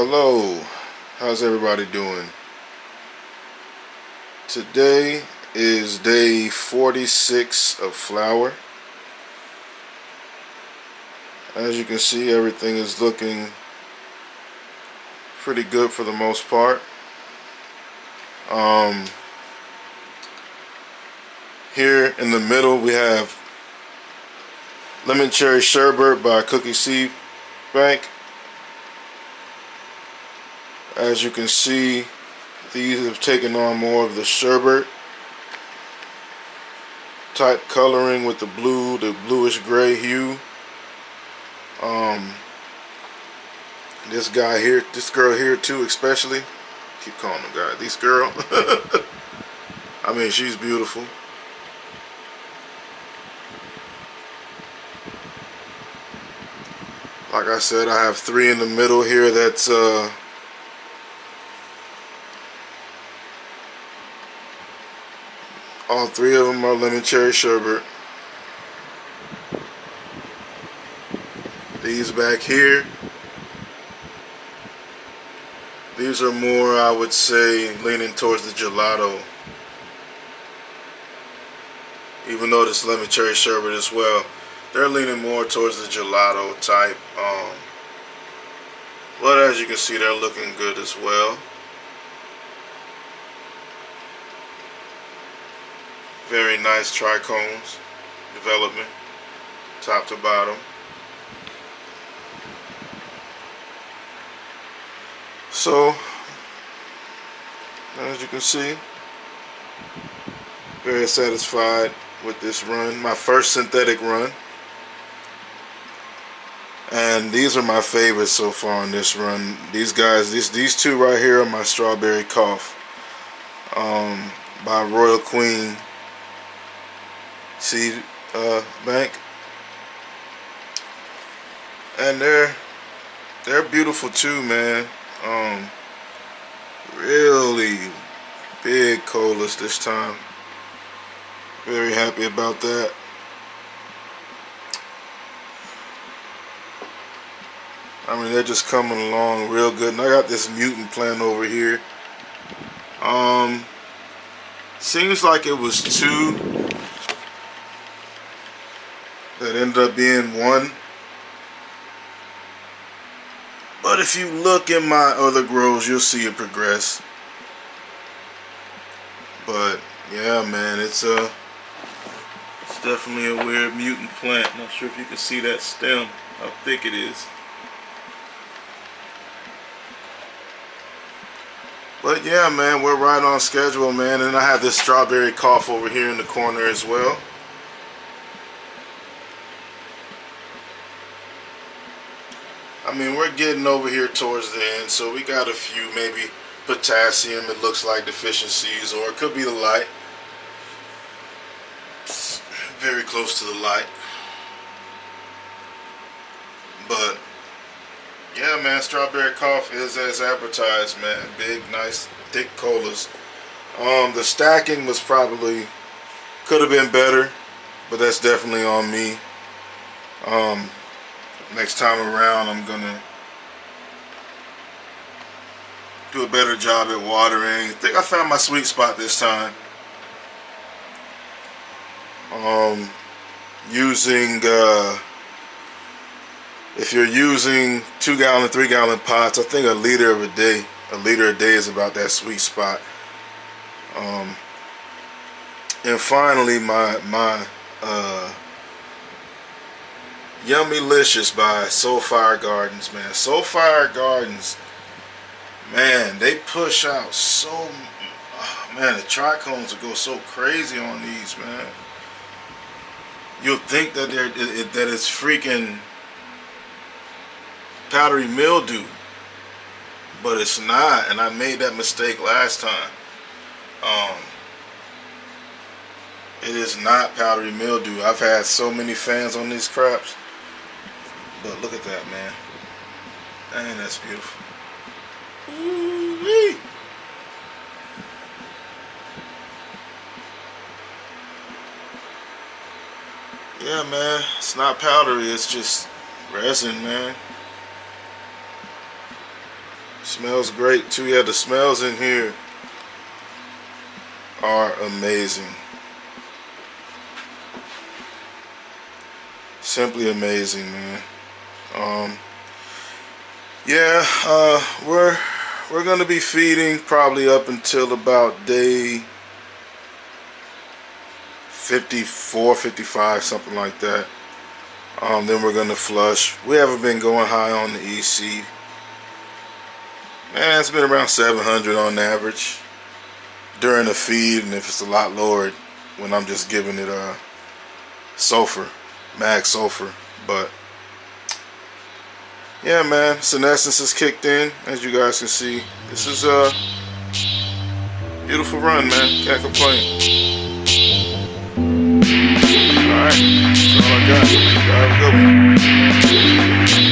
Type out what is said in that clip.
Hello, how's everybody doing? Today is day 46 of flower. As you can see, everything is looking pretty good for the most part. Here in the middle we have Lemon Cherry Sherbet by Cookie Seed Bank. As you can see, these have taken on more of the sherbet type coloring with the bluish gray hue. This guy here, this girl here too, especially. Keep calling them guy. This girl. I mean, she's beautiful. Like I said, I have three in the middle here. That's all three of them are lemon cherry sherbet. These back here, these are more, I would say, leaning towards the gelato. Even though this lemon cherry sherbet as well, they're leaning more towards the gelato type. But as you can see, they're looking good as well. Very nice trichomes development, top to bottom. So, as you can see, very satisfied with this run, my first synthetic run. And these are my favorites so far on this run. These guys, these two right here are my Strawberry Cough by Royal Queen Seed Bank. And they're beautiful too, man. Really big colas this time. Very happy about that. I mean, they're just coming along real good. And I got this mutant plant over here. Seems like it was two that ended up being one. But if you look in my other grows, you'll see it progress. But yeah, man, it's definitely a weird mutant plant. Not sure if you can see that stem, how thick it is. But yeah, man, we're right on schedule, man. And I have this Strawberry Cough over here in the corner as well. I mean, we're getting over here towards the end, so we got a few, maybe potassium, it looks like, deficiencies, or it could be the light. It's very close to the light. But yeah, man, Strawberry Cough is as advertised, man. Big, nice, thick colas. The stacking was probably, could have been better, but that's definitely on me. Next time around, I'm gonna do a better job at watering. I think I found my sweet spot this time. If you're using 2-gallon, 3-gallon pots, I think a liter a day is about that sweet spot. And finally, my Yummylicious by Soulfire Gardens, man. Soulfire Gardens, man, they push out so, man, the trichomes will go so crazy on these, man. You'll think that it's freaking powdery mildew, but it's not. And I made that mistake last time. It is not powdery mildew. I've had so many fans on these craps. But look at that, man. Dang, that's beautiful. Ooh-wee. Yeah, man. It's not powdery. It's just resin, man. Smells great too. Yeah, the smells in here are amazing. Simply amazing, man. Yeah, we're gonna be feeding probably up until about day 54, 55, something like that. Then we're gonna flush. We haven't been going high on the EC. Man, it's been around 700 on average during the feed, and if it's a lot lower when I'm just giving it sulfur, mag sulfur. But yeah, man, senescence has kicked in, as you guys can see. This is a beautiful run, man. Can't complain. Alright, that's all I got. Y'all have a good one.